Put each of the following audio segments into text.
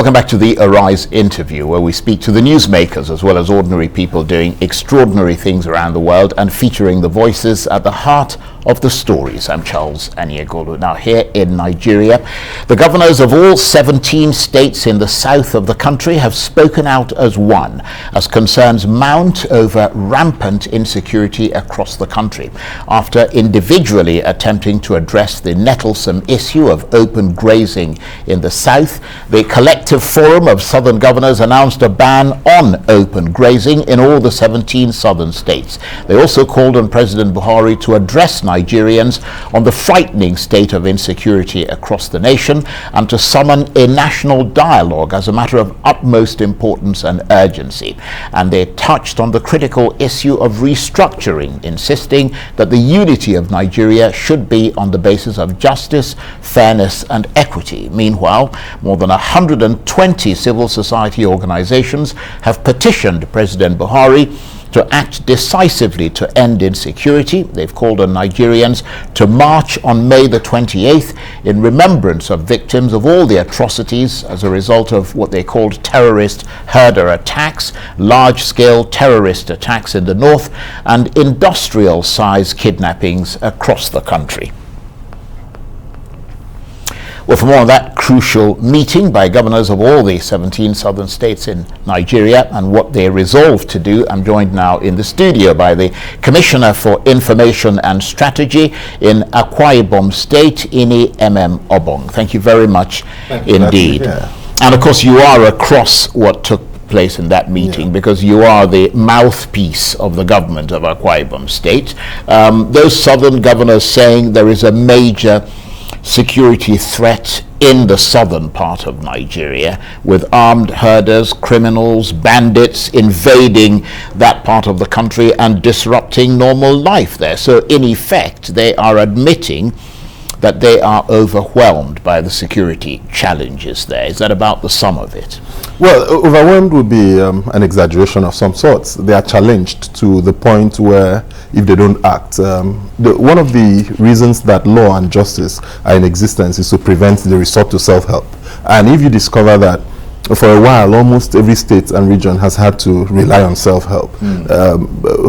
Welcome back to the Arise interview, where we speak to the newsmakers as well as ordinary people doing extraordinary things around the world and featuring the voices at the heart of the stories. I'm Charles Aniegolu. Now, here in Nigeria, the governors of all 17 states in the south of the country have spoken out as one as concerns mount over rampant insecurity across the country. After individually attempting to address the nettlesome issue of open grazing in the south, the Collective Forum of Southern Governors announced a ban on open grazing in all the 17 southern states. They also called on President Buhari to address Nigerians on the frightening state of insecurity across the nation and to summon a national dialogue as a matter of utmost importance and urgency. And they touched on the critical issue of restructuring, insisting that the unity of Nigeria should be on the basis of justice, fairness and equity. Meanwhile, more than 120 civil society organizations have petitioned President Buhari to act decisively to end insecurity. They've called on Nigerians to march on May the 28th in remembrance of victims of all the atrocities as a result of what they called terrorist herder attacks, large-scale terrorist attacks in the north, and industrial-size kidnappings across the country. Well, for more on that crucial meeting by governors of all the 17 southern states in Nigeria and what they resolved to do, I'm joined now in the studio by the Commissioner for Information and Strategy in Akwa Ibom State, Ememobong. Thank you very much indeed. And of course, you are across what took place in that meeting because you are the mouthpiece of the government of Akwa Ibom State. Those southern governors saying there is a major security threat in the southern part of Nigeria, with armed herders, criminals, bandits invading that part of the country and disrupting normal life there. So in effect, they are admitting that they are overwhelmed by the security challenges there. Is that about the sum of it? Well, overwhelmed would be an exaggeration of some sorts. They are challenged to the point where if they don't act, one of the reasons that law and justice are in existence is to prevent the resort to self-help. And if you discover that for a while, almost every state and region has had to rely on self-help,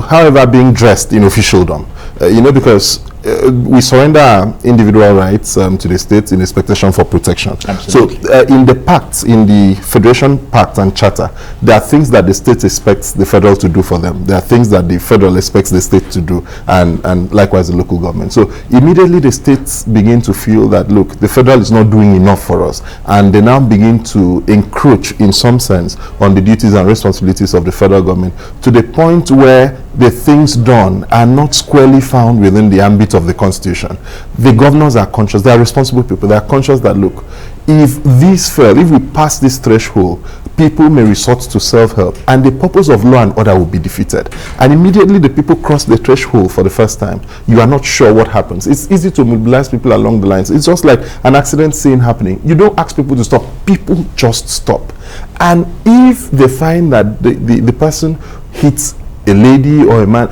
however being dressed in officialdom, because we surrender our individual rights to the state in expectation for protection. Absolutely. So in the pact, in the Federation Pact and Charter, there are things that the state expects the federal to do for them. There are things that the federal expects the state to do, and likewise the local government. So immediately the states begin to feel that, look, the federal is not doing enough for us, and they now begin to encroach in some sense on the duties and responsibilities of the federal government to the point where the things done are not squarely found within the ambit of the Constitution. The governors are conscious, they are responsible people, they are conscious that, look, if this fail, if we pass this threshold, people may resort to self-help and the purpose of law and order will be defeated. And immediately the people cross the threshold for the first time, you are not sure what happens. It's easy to mobilize people along the lines. It's just like an accident scene happening. You don't ask people to stop, people just stop. And if they find that the person hits a lady or a man,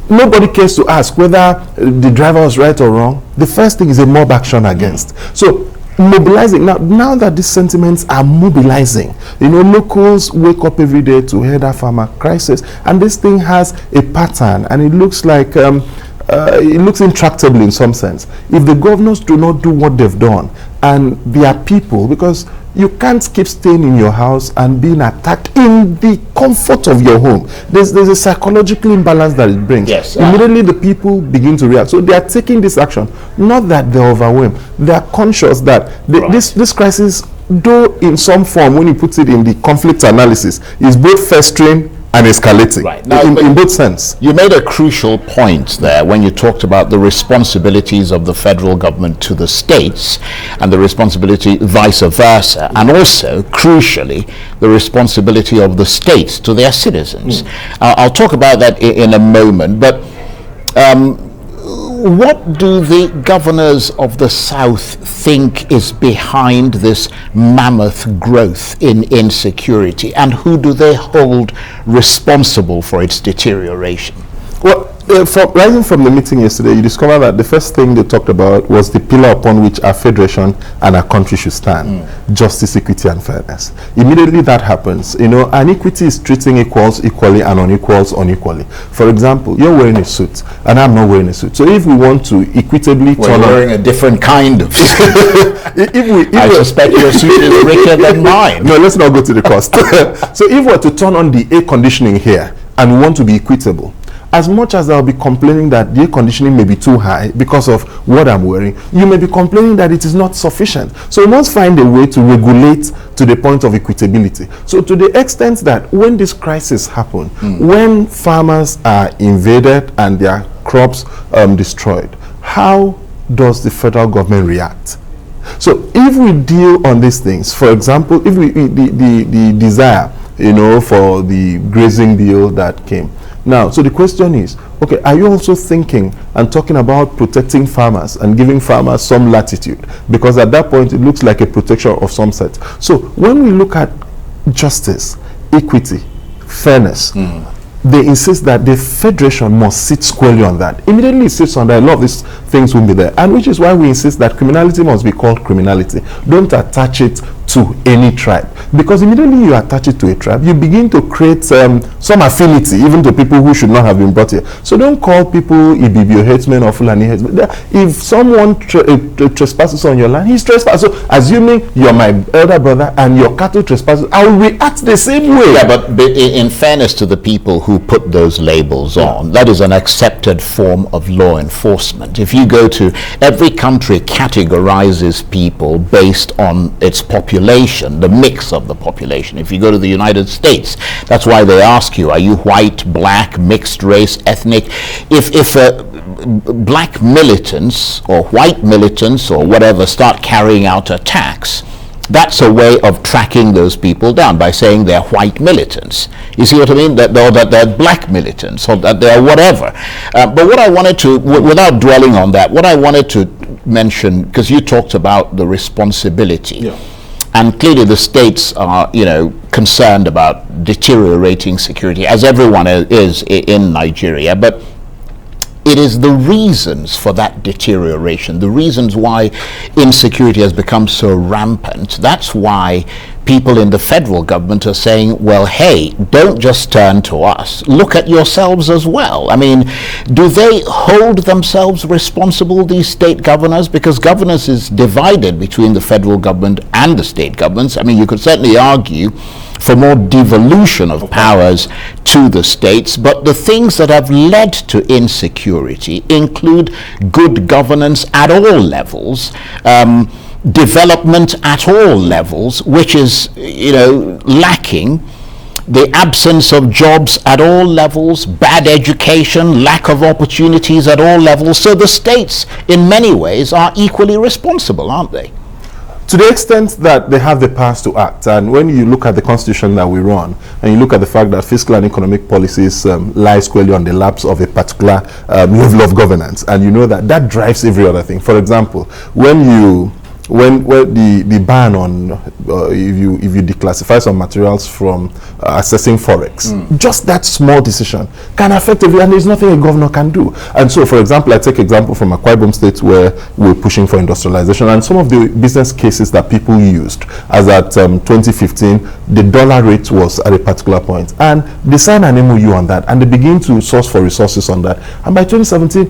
nobody cares to ask whether the driver was right or wrong. The first thing is a mob action against. So mobilizing, now that these sentiments are mobilizing, locals wake up every day to hear that farmer crisis, and this thing has a pattern, and it looks like it looks intractable in some sense. If the governors do not do what they've done, and their people, because you can't keep staying in your house and being attacked in the comfort of your home. There's a psychological imbalance that it brings. Yes, immediately the people begin to react. So they are taking this action. Not that they're overwhelmed. They are conscious that this crisis, though in some form, when you put it in the conflict analysis, is both festering and escalating. Right. Now, in both sense. You made a crucial point there when you talked about the responsibilities of the federal government to the states and the responsibility vice versa, and also, crucially, the responsibility of the states to their citizens. I'll talk about that in a moment, but what do the governors of the South think is behind this mammoth growth in insecurity, and who do they hold responsible for its deterioration? Well, Rising from the meeting yesterday, you discover that the first thing they talked about was the pillar upon which our federation and our country should stand: justice, equity, and fairness. Immediately that happens, and equity is treating equals equally and unequals unequally. For example, you're wearing a suit and I'm not wearing a suit. So if we want to equitably turn wearing a different kind of suit. I suspect your suit is richer than mine. No, let's not go to the cost. So if we're to turn on the air conditioning here and we want to be equitable, as much as I'll be complaining that the air conditioning may be too high because of what I'm wearing, you may be complaining that it is not sufficient. So we must find a way to regulate to the point of equitability. So to the extent that when this crisis happens, when farmers are invaded and their crops destroyed, how does the federal government react? So if we deal on these things, for example, if we the desire, for the grazing bill that came. Now, so the question is, okay, are you also thinking and talking about protecting farmers and giving farmers some latitude? Because at that point, it looks like a protection of some sort. So when we look at justice, equity, fairness, they insist that the federation must sit squarely on that. Immediately it sits on that, a lot of these things will be there. And which is why we insist that criminality must be called criminality. Don't attach it to any tribe. Because immediately you attach it to a tribe, you begin to create some affinity, even to people who should not have been brought here. So don't call people Ibibio headsmen or Fulani headsmen. If someone trespasses on your land, he's trespassing. So assuming you're my elder brother and your cattle trespasses, I will react the same way. Yeah, but in fairness to the people who put those labels on, that is an accepted form of law enforcement. If you go to every country categorizes people based on its population, the mix of the population. If you go to the United States, that's why they ask you, are you white, black, mixed race, ethnic? If black militants or white militants or whatever start carrying out attacks, that's a way of tracking those people down by saying they're white militants. You see what I mean? That they're black militants or that they're whatever. But what I wanted to, without dwelling on that, what I wanted to mention, because you talked about the responsibility. Yeah. And clearly the states are, concerned about deteriorating security, as everyone is in Nigeria. But it is the reasons for that deterioration, the reasons why insecurity has become so rampant. That's why people in the federal government are saying, well, hey, don't just turn to us. Look at yourselves as well. I mean, do they hold themselves responsible, these state governors? Because governance is divided between the federal government and the state governments. I mean, you could certainly argue for more devolution of powers to the states, but the things that have led to insecurity include good governance at all levels, development at all levels, which is, lacking, the absence of jobs at all levels, bad education, lack of opportunities at all levels. So the states, in many ways, are equally responsible, aren't they? To the extent that they have the powers to act. And when you look at the constitution that we run, and you look at the fact that fiscal and economic policies lie squarely on the laps of a particular level of governance, and you know that drives every other thing. For example, when the ban on if you declassify some materials from assessing forex, just that small decision can affect everyone, and there's nothing a governor can do. And so, for example, I take example from Akwa Ibom State, where we're pushing for industrialization, and some of the business cases that people used, as at 2015, the dollar rate was at a particular point, and they signed an MOU on that, and they begin to source for resources on that, and by 2017,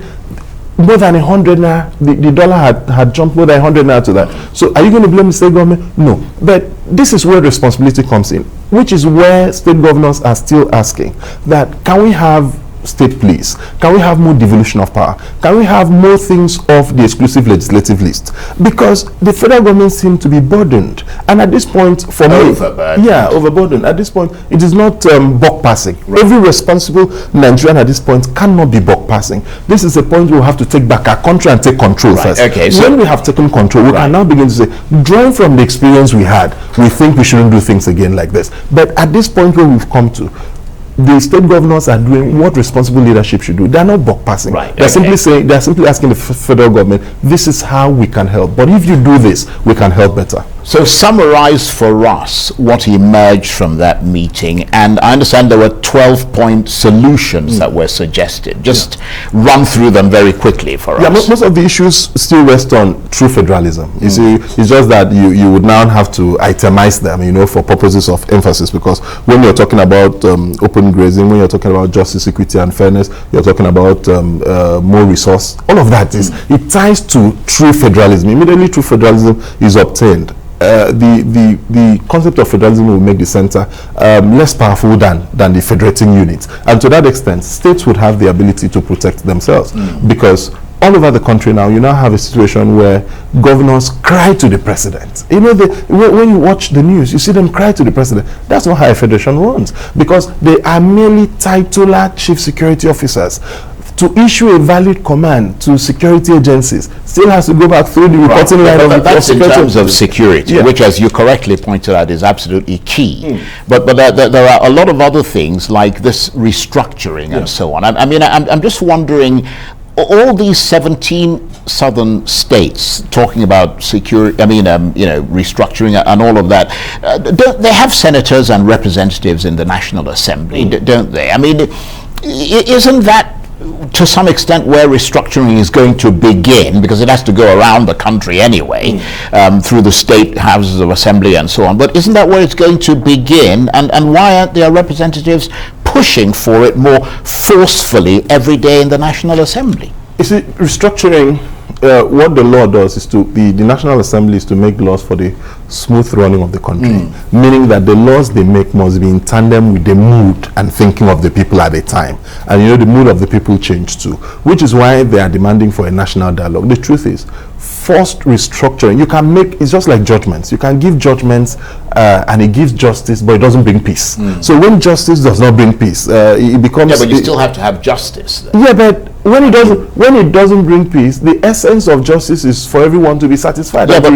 more than 100 naira, the dollar had jumped more than 100 naira to that. So are you going to blame the state government? No. But this is where responsibility comes in, which is where state governors are still asking that, can we have state police? Can we have more devolution of power? Can we have more things off the exclusive legislative list? Because the federal government seems to be burdened, and at this point, for me, overburdened. At this point, it is not buck passing. Right. Every responsible Nigerian at this point cannot be buck passing. This is a point we'll have to take back our country and take control first. Okay, so when we have taken control, we can now begin to say, drawing from the experience we had, we think we shouldn't do things again like this. But at this point where we've come to, the state governors are doing what responsible leadership should do. They're not buck passing. Right. They're simply saying, they're simply asking the federal government, this is how we can help. But if you do this, we can help better. So summarize for us what emerged from that meeting, and I understand there were 12-point solutions that were suggested. Just run through them very quickly for us. Most of the issues still rest on true federalism. You see, it's just that you would now have to itemize them, you know, for purposes of emphasis, because when you're talking about open grazing, when you're talking about justice, equity and fairness, you're talking about more resource, all of that it ties to true federalism. Immediately true federalism is obtained, the concept of federalism will make the center less powerful than the federating unit, and to that extent states would have the ability to protect themselves, because all over the country now you now have a situation where governors cry to the president. You know, when you watch the news, you see them cry to the president. That's not how a federation runs, because they are merely titular chief security officers. To issue a valid command to security agencies still has to go back through the reporting line of that's in terms of security, which, as you correctly pointed out, is absolutely key. But there are a lot of other things like this restructuring and so on. I mean, I'm just wondering, all these 17 southern states talking about security, restructuring and all of that, don't they have senators and representatives in the National Assembly, don't they? I mean, isn't that to some extent where restructuring is going to begin, because it has to go around the country anyway, through the state houses of assembly and so on? But isn't that where it's going to begin, and why aren't there representatives pushing for it more forcefully every day in the National Assembly? You see, restructuring, what the law does is the National Assembly is to make laws for the smooth running of the country, meaning that the laws they make must be in tandem with the mood and thinking of the people at the time. And you know, the mood of the people change too, which is why they are demanding for a national dialogue. The truth is, forced restructuring, you can make, it's just like judgments. You can give judgments and it gives justice, but it doesn't bring peace. So when justice does not bring peace, it becomes... Yeah, but you still have to have justice then. Yeah, but when it doesn't bring peace, the essence of justice is for everyone to be satisfied. Yeah, but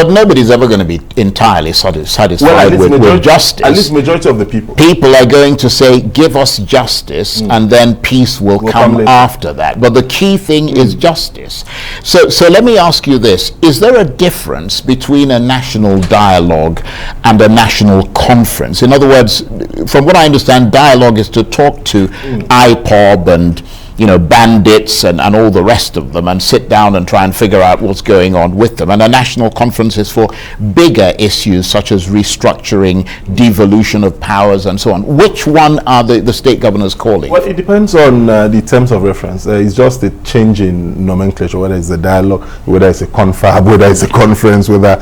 nobody's ever going to be entirely satisfied with justice. At least majority of the people. People are going to say, give us justice, and then peace will come after that. But the key thing is justice. So let me ask you this. Is there a difference between a national dialogue and a national conference? In other words, from what I understand, dialogue is to talk to IPOB and bandits and all the rest of them, and sit down and try and figure out what's going on with them. And a national conference is for bigger issues such as restructuring, devolution of powers and so on. Which one are the state governors calling? Well, it depends on the terms of reference. It's just a change in nomenclature, whether it's a dialogue, whether it's a confab, whether it's a conference, whether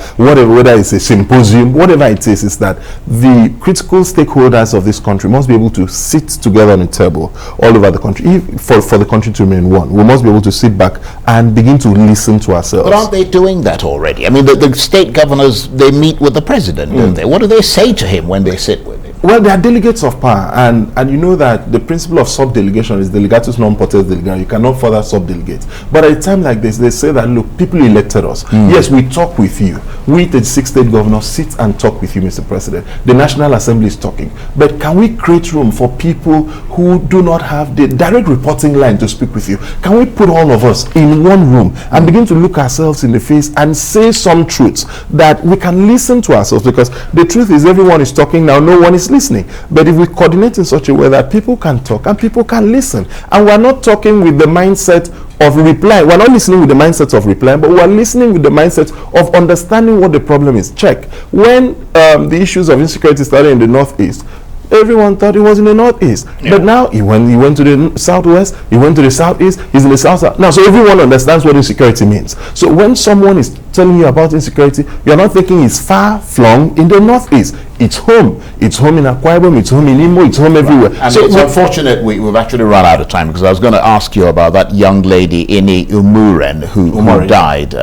it's a symposium, whatever it is that the critical stakeholders of this country must be able to sit together on a table all over the country. For the country to remain one, we must be able to sit back and begin to listen to ourselves. But aren't they doing that already? I mean, the state governors, they meet with the president, don't they? What do they say to him when they sit with him? Well, they are delegates of power, and you know that the principle of sub-delegation is delegatus non potest delegare. You cannot further sub-delegate. But at a time like this, they say that, look, people elected us. Yes, we talk with you. We, the 6 state governors, sit and talk with you, Mr. President. The National Assembly is talking. But can we create room for people who do not have the direct reporting line to speak with you? Can we put all of us in one room and begin to look ourselves in the face and say some truths that we can listen to ourselves? Because the truth is, everyone is talking now, no one is listening. But if we coordinate in such a way that people can talk and people can listen, and we're not talking with the mindset of reply, we're not listening with the mindset of reply, but we're listening with the mindset of understanding what the problem is. Check. When the issues of insecurity started in the Northeast, everyone thought it was in the Northeast. But now he went to the Southwest, he went to the Southeast, he's in the South. Now, so everyone understands what insecurity means. So when someone is telling you about insecurity, you're not thinking it's far-flung in the Northeast. It's home. It's home in Akwa Ibom, it's home in Imo, it's home everywhere. And so it's unfortunate we've actually run out of time, because I was going to ask you about that young lady, Ini Umuren, who died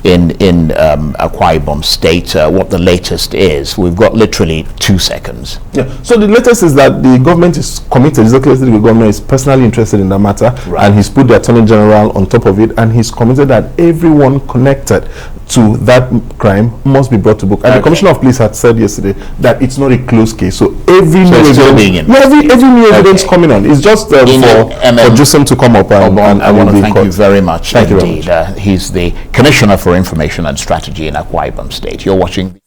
in Akwa Ibom State, what the latest is. We've got literally 2 seconds. Yeah. So the latest is that the government is committed, the government is personally interested in that matter, and he's put the Attorney General on top of it, and he's committed that everyone connected to that crime must be brought to book. And the Commissioner of Police had said yesterday that it's not a closed case. So every new it's still being evidence, every new evidence coming on. It's just for Joseph to come up and I want to thank you very much Thank indeed. You very much. He's the Commissioner for Information and Strategy in Akwa Ibom State. You're watching